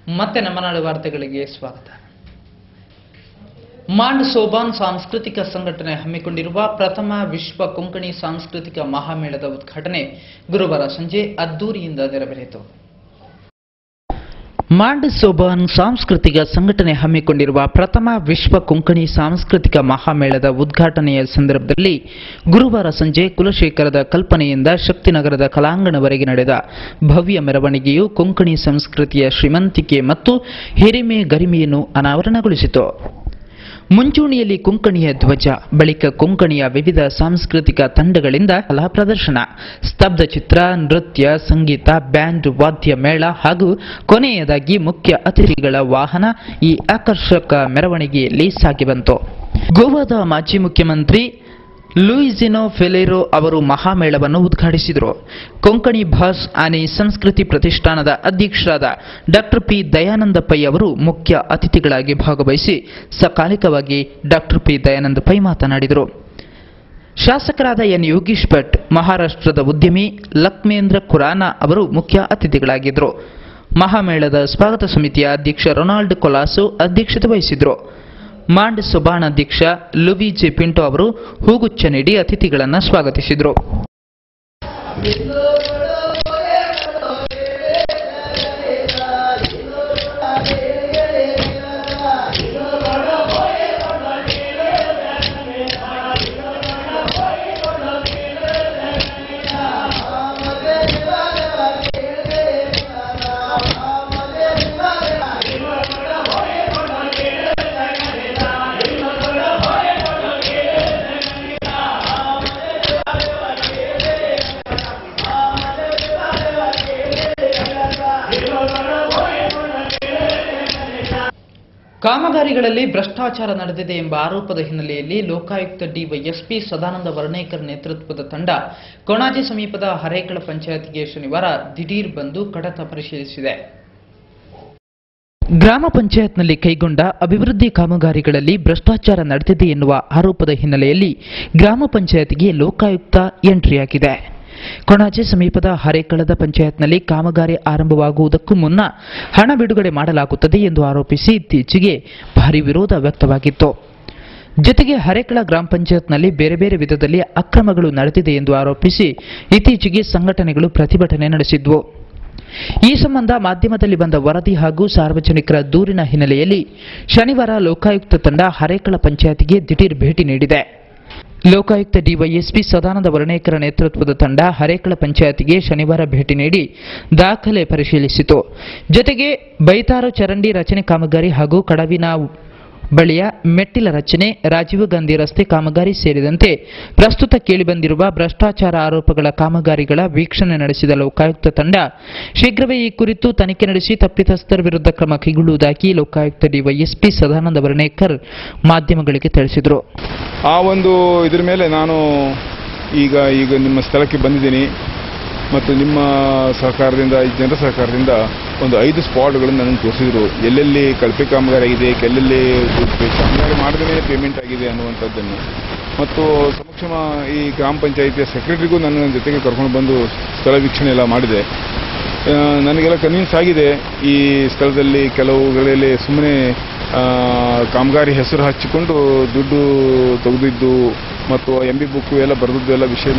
ಮತ್ತೆ ನಮ್ಮ ನಾಡು ವಾರ್ತೆಗಳಿಗೆ ಸ್ವಾಗತ. ಮಾಂಡ್ ಸೋಬಾನ್ ಸಾಂಸ್ಕೃತಿಕ ಸಂಘಟನೆ ಹಮ್ಮಿಕೊಂಡಿರುವ ಪ್ರಥಮ ವಿಶ್ವ ಕೊಂಕಣಿ ಸಾಂಸ್ಕೃತಿಕ ಮಹಾಮೇಳದ ಉದ್ಘಾಟನೆ ಗುರುವಾರ ಸಂಜೆ ಅದ್ದೂರಿಯಿಂದ ನೆರವೇರಿತು. ಮಾಂಡ್ ಸೋಬಾನ್ ಸಾಂಸ್ಕೃತಿಕ ಸಂಘಟನೆ ಹಮ್ಮಿಕೊಂಡಿರುವ ಪ್ರಥಮ ವಿಶ್ವ ಕೊಂಕಣಿ ಸಾಂಸ್ಕೃತಿಕ ಮಹಾಮೇಳದ ಉದ್ಘಾಟನೆಯ ಸಂದರ್ಭದಲ್ಲಿ ಗುರುವಾರ ಸಂಜೆ ಕುಲಶೇಖರದ ಕಲ್ಪನೆಯಿಂದ ಶಕ್ತಿನಗರದ ಕಲಾಂಗಣವರೆಗೆ ನಡೆದ ಭವ್ಯ ಮೆರವಣಿಗೆಯು ಕೊಂಕಣಿ ಸಂಸ್ಕೃತಿಯ ಶ್ರೀಮಂತಿಕೆ ಮತ್ತು ಹಿರಿಮೆ ಗರಿಮೆಯನ್ನು ಅನಾವರಣಗೊಳಿಸಿತು. ಮುಂಚೂಣಿಯಲ್ಲಿ ಕೊಂಕಣಿಯ ಧ್ವಜ, ಬಳಿಕ ಕೊಂಕಣಿಯ ವಿವಿಧ ಸಾಂಸ್ಕೃತಿಕ ತಂಡಗಳಿಂದ ಕಲಾ ಪ್ರದರ್ಶನ, ಸ್ತಬ್ಧ ಚಿತ್ರ, ನೃತ್ಯ, ಸಂಗೀತ, ಬ್ಯಾಂಡ್, ವಾದ್ಯ ಮೇಳ ಹಾಗೂ ಕೊನೆಯದಾಗಿ ಮುಖ್ಯ ಅತಿಥಿಗಳ ವಾಹನ ಈ ಆಕರ್ಷಕ ಮೆರವಣಿಗೆಯಲ್ಲಿ ಸಾಗಿಬಂತು. ಗೋವಾದ ಮಾಜಿ ಮುಖ್ಯಮಂತ್ರಿ ಲೂಯಿಜಿನೋ ಫೆಲೇರೋ ಅವರು ಮಹಾಮೇಳವನ್ನು ಉದ್ಘಾಟಿಸಿದರು. ಕೊಂಕಣಿ ಭಾಸ್ ಆನೆ ಸಂಸ್ಕೃತಿ ಪ್ರತಿಷ್ಠಾನದ ಅಧ್ಯಕ್ಷರಾದ ಡಾಕ್ಟರ್ ಪಿ ದಯಾನಂದ ಪೈ ಅವರು ಮುಖ್ಯ ಅತಿಥಿಗಳಾಗಿ ಭಾಗವಹಿಸಿ ಸಕಾಲಿಕವಾಗಿ ಡಾಕ್ಟರ್ ಪಿ ದಯಾನಂದ ಪೈ ಮಾತನಾಡಿದರು. ಶಾಸಕರಾದ ಎನ್ ಯೋಗೀಶ್ ಭಟ್, ಮಹಾರಾಷ್ಟ್ರದ ಉದ್ಯಮಿ ಲಕ್ಷ್ಮೇಂದ್ರ ಖುರಾನಾ ಅವರು ಮುಖ್ಯ ಅತಿಥಿಗಳಾಗಿದ್ದರು. ಮಹಾಮೇಳದ ಸ್ವಾಗತ ಸಮಿತಿಯ ಅಧ್ಯಕ್ಷ ರೊನಾಲ್ಡ್ ಕೊಲಾಸೋ ಅಧ್ಯಕ್ಷತೆ ವಹಿಸಿದರು. ಮಾಂಡ್ ಸೋಬಾನ್ ಅಧ್ಯಕ್ಷ ಲುವಿಜಿ ಪಿಂಟೋ ಅವರು ಹೂಗುಚ್ಛ ನೀಡಿ ಅತಿಥಿಗಳನ್ನು ಸ್ವಾಗತಿಸಿದರು. ಕಾಮಗಾರಿಗಳಲ್ಲಿ ಭ್ರಷ್ಟಾಚಾರ ನಡೆದಿದೆ ಎಂಬ ಆರೋಪದ ಹಿನ್ನೆಲೆಯಲ್ಲಿ ಲೋಕಾಯುಕ್ತ ಡಿವೈಎಸ್ಪಿ ಸದಾನಂದ ವರ್ಣೇಕರ್ ನೇತೃತ್ವದ ತಂಡ ಕೊಣಾಜೆ ಸಮೀಪದ ಹರೇಕಳ ಪಂಚಾಯತ್ಗೆ ಶನಿವಾರ ದಿಢೀರ್ ಬಂದು ಕಡತ ಪರಿಶೀಲಿಸಿದೆ. ಗ್ರಾಮ ಪಂಚಾಯತ್ನಲ್ಲಿ ಕೈಗೊಂಡ ಅಭಿವೃದ್ಧಿ ಕಾಮಗಾರಿಗಳಲ್ಲಿ ಭ್ರಷ್ಟಾಚಾರ ನಡೆದಿದೆ ಎನ್ನುವ ಆರೋಪದ ಹಿನ್ನೆಲೆಯಲ್ಲಿ ಗ್ರಾಮ ಪಂಚಾಯತ್ಗೆ ಲೋಕಾಯುಕ್ತ ಎಂಟ್ರಿಯಾಗಿದೆ. ಕೊಣಾಜೆ ಸಮೀಪದ ಹರೇಕಳದ ಪಂಚಾಯತ್ನಲ್ಲಿ ಕಾಮಗಾರಿ ಆರಂಭವಾಗುವುದಕ್ಕೂ ಮುನ್ನ ಹಣ ಬಿಡುಗಡೆ ಮಾಡಲಾಗುತ್ತದೆ ಎಂದು ಆರೋಪಿಸಿ ಇತ್ತೀಚೆಗೆ ಭಾರಿ ವಿರೋಧ ವ್ಯಕ್ತವಾಗಿತ್ತು. ಜೊತೆಗೆ ಹರೇಕಳ ಗ್ರಾಮ ಪಂಚಾಯತ್ನಲ್ಲಿ ಬೇರೆ ಬೇರೆ ವಿಧದಲ್ಲಿ ಅಕ್ರಮಗಳು ನಡೆದಿದೆ ಎಂದು ಆರೋಪಿಸಿ ಇತ್ತೀಚೆಗೆ ಸಂಘಟನೆಗಳು ಪ್ರತಿಭಟನೆ ನಡೆಸಿದ್ವು. ಈ ಸಂಬಂಧ ಮಾಧ್ಯಮದಲ್ಲಿ ಬಂದ ವರದಿ ಹಾಗೂ ಸಾರ್ವಜನಿಕರ ದೂರಿನ ಹಿನ್ನೆಲೆಯಲ್ಲಿ ಶನಿವಾರ ಲೋಕಾಯುಕ್ತ ತಂಡ ಹರೇಕಳ ಪಂಚಾಯತ್ಗೆ ದಿಢೀರ್ ಭೇಟಿ ನೀಡಿದೆ. ಲೋಕಾಯುಕ್ತ ಡಿವೈಎಸ್ಪಿ ಸದಾನಂದ ವರ್ಣೇಕರ ನೇತೃತ್ವದ ತಂಡ ಹರೇಕಳ ಪಂಚಾಯತ್ಗೆ ಶನಿವಾರ ಭೇಟಿ ನೀಡಿ ದಾಖಲೆ ಪರಿಶೀಲಿಸಿತು. ಜೊತೆಗೆ ಬೈತಾರು ಚರಂಡಿ ರಚನೆ ಕಾಮಗಾರಿ ಹಾಗೂ ಕಡವಿನ ಬಳಿಯ ಮೆಟ್ಟಿಲ ರಚನೆ, ರಾಜೀವ್ ಗಾಂಧಿ ರಸ್ತೆ ಕಾಮಗಾರಿ ಸೇರಿದಂತೆ ಪ್ರಸ್ತುತ ಕೇಳಿಬಂದಿರುವ ಭ್ರಷ್ಟಾಚಾರ ಆರೋಪಗಳ ಕಾಮಗಾರಿಗಳ ವೀಕ್ಷಣೆ ನಡೆಸಿದ ಲೋಕಾಯುಕ್ತ ತಂಡ ಶೀಘ್ರವೇ ಈ ಕುರಿತು ತನಿಖೆ ನಡೆಸಿ ತಪ್ಪಿತಸ್ಥರ ವಿರುದ್ಧ ಕ್ರಮ ಕೈಗೊಳ್ಳುವುದಾಗಿ ಲೋಕಾಯುಕ್ತ ಡಿವೈಎಸ್ಪಿ ಸದಾನಂದ ವರ್ಣೇಕರ್ ಮಾಧ್ಯಮಗಳಿಗೆ ತಿಳಿಸಿದರು. ಆ ಒಂದು ಇದರ ಮೇಲೆ ನಾನು ಈಗ ನಿಮ್ಮ ಸ್ಥಳಕ್ಕೆ ಬಂದಿದ್ದೀನಿ ಮತ್ತು ನಿಮ್ಮ ಸಹಕಾರದಿಂದ, ಜನರ ಸಹಕಾರದಿಂದ ಒಂದು 5 ಸ್ಪಾಟ್ಗಳನ್ನು ನನಗೆ ತೋರಿಸಿದರು. ಎಲ್ಲೆಲ್ಲಿ ಕಳಪೆ ಕಾಮಗಾರಿ ಆಗಿದೆ, ಎಲ್ಲೆಲ್ಲಿ ಕಾಮಗಾರಿ ಮಾಡದೇ ಪೇಮೆಂಟ್ ಆಗಿದೆ ಅನ್ನುವಂಥದ್ದನ್ನು, ಮತ್ತು ಸಮಕ್ಷಮ ಈ ಗ್ರಾಮ ಪಂಚಾಯಿತಿಯ ಸೆಕ್ರೆಟರಿಗೂ ನನ್ನ ಜೊತೆಗೆ ಕರ್ಕೊಂಡು ಬಂದು ಸ್ಥಳ ವೀಕ್ಷಣೆ ಎಲ್ಲ ಮಾಡಿದೆ. ನನಗೆಲ್ಲ ಕನ್ವಿನ್ಸ್ ಆಗಿದೆ ಈ ಸ್ಥಳದಲ್ಲಿ ಕೆಲವುಗಳಲ್ಲಿ ಸುಮ್ಮನೆ ಕಾಮಗಾರಿ ಹೆಸರು ಹಚ್ಚಿಕೊಂಡು ದುಡ್ಡು ತೆಗೆದಿದ್ದು ಮತ್ತು MB ಬುಕ್ಕು ಎಲ್ಲ ಬರೆದದ್ದು ಎಲ್ಲ ವಿಷಯ